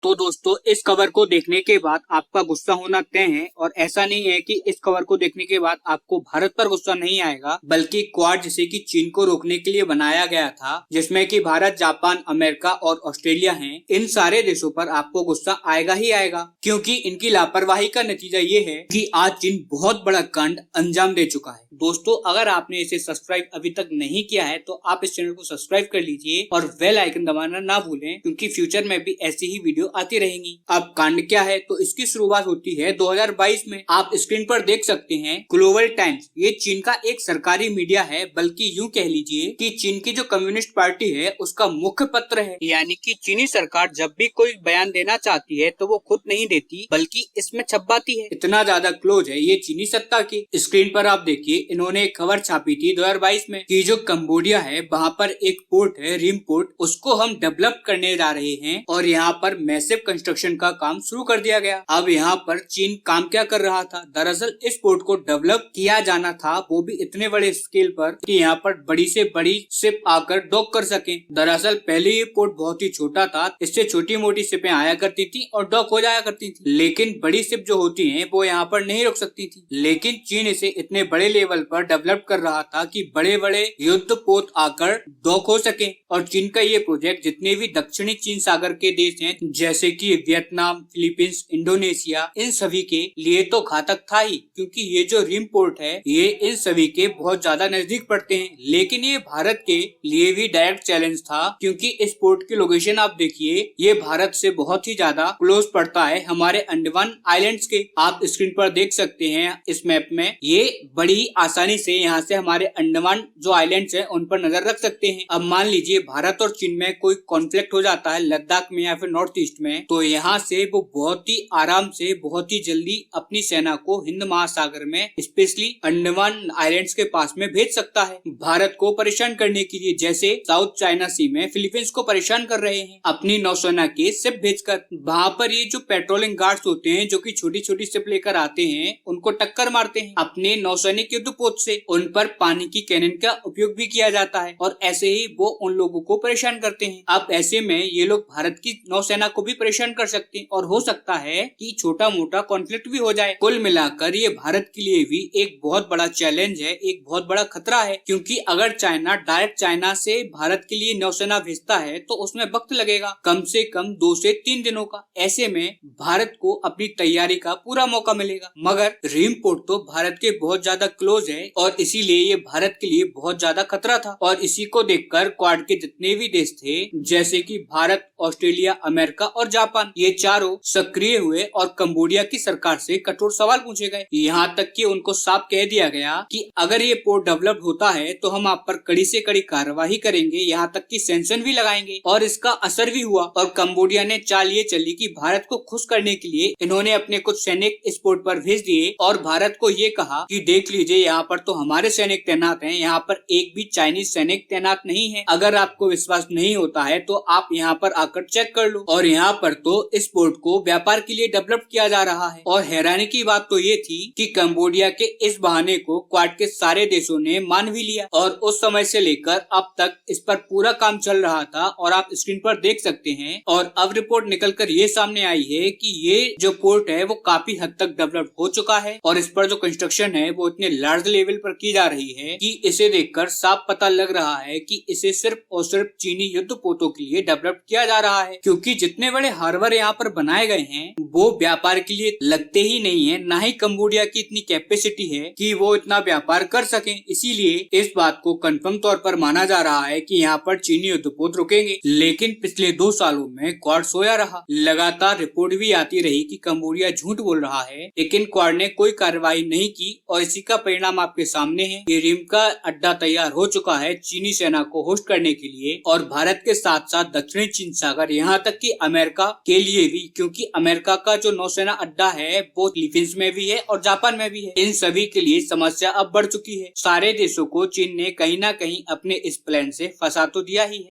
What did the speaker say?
तो दोस्तों इस खबर को देखने के बाद आपका गुस्सा होना तय है और ऐसा नहीं है कि इस खबर को देखने के बाद आपको भारत पर गुस्सा नहीं आएगा, बल्कि क्वाड जिसे कि चीन को रोकने के लिए बनाया गया था, जिसमें कि भारत, जापान, अमेरिका और ऑस्ट्रेलिया हैं। इन सारे देशों पर आपको गुस्सा आएगा ही आएगा, क्योंकि इनकी लापरवाही का नतीजा ये है कि आज चीन बहुत बड़ा कांड अंजाम दे चुका है। दोस्तों अगर आपने इसे सब्सक्राइब अभी तक नहीं किया है तो आप इस चैनल को सब्सक्राइब कर लीजिए और बेल आइकन दबाना ना भूलें, क्योंकि फ्यूचर में भी ऐसी ही वीडियो आती रहेंगी। अब कांड क्या है, तो इसकी शुरुआत होती है 2022 में। आप स्क्रीन पर देख सकते हैं ग्लोबल टाइम्स। ये चीन का एक सरकारी मीडिया है, बल्कि यूं कह लीजिए कि चीन की जो कम्युनिस्ट पार्टी है उसका मुख्य पत्र है। यानी कि चीनी सरकार जब भी कोई बयान देना चाहती है तो वो खुद नहीं देती, बल्कि इसमें छपवाती है। इतना ज्यादा क्लोज है ये चीनी सत्ता की। स्क्रीन पर आप देखिए, इन्होंने एक खबर छापी थी 2022 में कि जो कंबोडिया है वहाँ पर एक पोर्ट है, रिम पोर्ट, उसको हम डेवलप करने जा रहे हैं और यहाँ पर मैसिव कंस्ट्रक्शन का काम शुरू कर दिया गया। अब यहाँ पर चीन काम क्या कर रहा था, दरअसल इस पोर्ट को डेवलप किया जाना था, वो भी इतने बड़े स्केल पर कि यहाँ पर बड़ी से बड़ी शिप आकर डॉक कर सके। दरअसल पहले ये पोर्ट बहुत ही छोटा था, इससे छोटी मोटी शिपें आया करती थी और डॉक हो जाया करती थी, लेकिन बड़ी शिप जो होती है वो यहाँ पर नहीं रुक सकती थी। लेकिन चीन इसे इतने बड़े लेवल पर डेवलप कर रहा था कि बड़े बड़े युद्ध पोत आकर डॉक हो सके। और चीन का ये प्रोजेक्ट जितने भी दक्षिणी चीन सागर के देश हैं, जैसे कि वियतनाम, फिलीपींस, इंडोनेशिया, इन सभी के लिए तो घातक था ही, क्योंकि ये जो रिम पोर्ट है ये इन सभी के बहुत ज्यादा नजदीक पड़ते हैं। लेकिन ये भारत के लिए भी डायरेक्ट चैलेंज था, क्योंकि इस पोर्ट की लोकेशन आप देखिए, ये भारत से बहुत ही ज्यादा क्लोज पड़ता है हमारे अंडमान आइलैंड्स के। आप स्क्रीन पर देख सकते हैं इस मैप में, ये बड़ी ही आसानी से यहाँ से हमारे अंडमान जो आइलैंड्स हैं उन पर नजर रख सकते हैं। अब मान लीजिए भारत और चीन में कोई कॉन्फ्लिक्ट हो जाता है लद्दाख में या फिर नॉर्थ ईस्ट में, तो यहाँ से वो बहुत ही आराम से, बहुत ही जल्दी अपनी सेना को हिंद महासागर में, स्पेशली अंडमान आइलैंड्स के पास में भेज सकता है, भारत को परेशान करने के लिए। जैसे साउथ चाइना सी में फिलीपींस को परेशान कर रहे हैं अपनी नौसेना के शिप भेजकर। वहाँ पर ये जो पेट्रोलिंग गार्ड्स होते हैं जो कि छोटी छोटी शिप लेकर आते हैं, उनको टक्कर मारते हैं अपने नौसैनिक युद्धपोत से। उन पर पानी की कैनन का उपयोग भी किया जाता है और ऐसे ही वो उन लोगों को परेशान करते हैं। अब ऐसे में ये लोग भारत की नौसेना को भी परेशान कर सकते हैं और हो सकता है कि छोटा मोटा कॉन्फ्लिक्ट भी हो जाए। कुल मिलाकर ये भारत के लिए भी एक बहुत बड़ा चैलेंज है, एक बहुत बड़ा खतरा है, क्योंकि अगर चाइना डायरेक्ट चाइना से भारत के लिए नौसेना भेजता है तो उसमें वक्त लगेगा कम से कम 2 से 3 दिनों का। ऐसे में भारत को अपनी तैयारी का पूरा मौका मिलेगा। मगर रिम पोर्ट तो भारत के बहुत ज्यादा क्लोज है और इसीलिए ये भारत के लिए बहुत ज्यादा खतरा था। और इसी को देखकर क्वाड के जितने भी देश थे, जैसे कि भारत, ऑस्ट्रेलिया, अमेरिका और जापान, ये चारों सक्रिय हुए और कंबोडिया की सरकार से कठोर सवाल पूछे गए। यहाँ तक कि उनको साफ कह दिया गया कि अगर ये पोर्ट डेवलप होता है तो हम आप पर कड़ी से कड़ी कार्यवाही करेंगे, यहाँ तक कि सैंक्शन भी लगाएंगे। और इसका असर भी हुआ और कंबोडिया ने चाल ये चली कि भारत को खुश करने के लिए इन्होंने अपने कुछ सैनिक इस पोर्ट पर भेज दिए और भारत को ये कहा कि देख लीजिए यहाँ पर तो हमारे सैनिक तैनात हैं, यहाँ पर एक भी चाइनीज सैनिक तैनात नहीं है। अगर आपको विश्वास नहीं होता है तो आप यहाँ पर आकर चेक कर लो। और यहाँ पर तो इस पोर्ट को व्यापार के लिए डेवलप किया जा रहा है। और हैरानी की बात तो ये थी कि कंबोडिया के इस बहाने को क्वाड के सारे देशों ने मान भी लिया और उस समय से लेकर अब तक इस पर पूरा काम चल रहा था। और आप स्क्रीन पर देख सकते हैं और अब रिपोर्ट निकलकर ये सामने आई है कि ये जो पोर्ट है वो काफी हद तक डेवलप हो चुका है और इस पर जो कंस्ट्रक्शन है वो इतने लार्ज लेवल पर की जा रही है कि इसे देखकर साफ पता लग रहा है कि इसे सिर्फ और सिर्फ चीनी युद्ध पोतों के लिए डेवलप किया जा रहा है। क्योंकि जितने बड़े हार्बर यहाँ पर बनाए गए हैं वो व्यापार के लिए लगते ही नहीं है, ना ही कंबोडिया की इतनी कैपेसिटी है कि वो इतना व्यापार कर सके। इसीलिए इस बात को कंफर्म तौर पर माना जा रहा है कि यहाँ पर चीनी युद्धपोत रुकेंगे। लेकिन पिछले 2 सालों में क्वाड सोया रहा। लगातार रिपोर्ट भी आती रही कि कंबोडिया झूठ बोल रहा है, लेकिन क्वाड ने कोई कार्रवाई नहीं की और इसी का परिणाम आपके सामने है। ये रिम का अड्डा तैयार हो चुका है चीनी सेना को होस्ट करने के लिए और भारत के साथ साथ दक्षिणी चीन सागर, यहाँ तक कि अमेरिका के लिए भी, क्योंकि अमेरिका का जो नौसेना अड्डा है वो फिलीपींस में भी है और जापान में भी है। इन सभी के लिए समस्या अब बढ़ चुकी है। सारे देशों को चीन ने कहीं ना कहीं अपने इस प्लान से फंसा तो दिया ही है।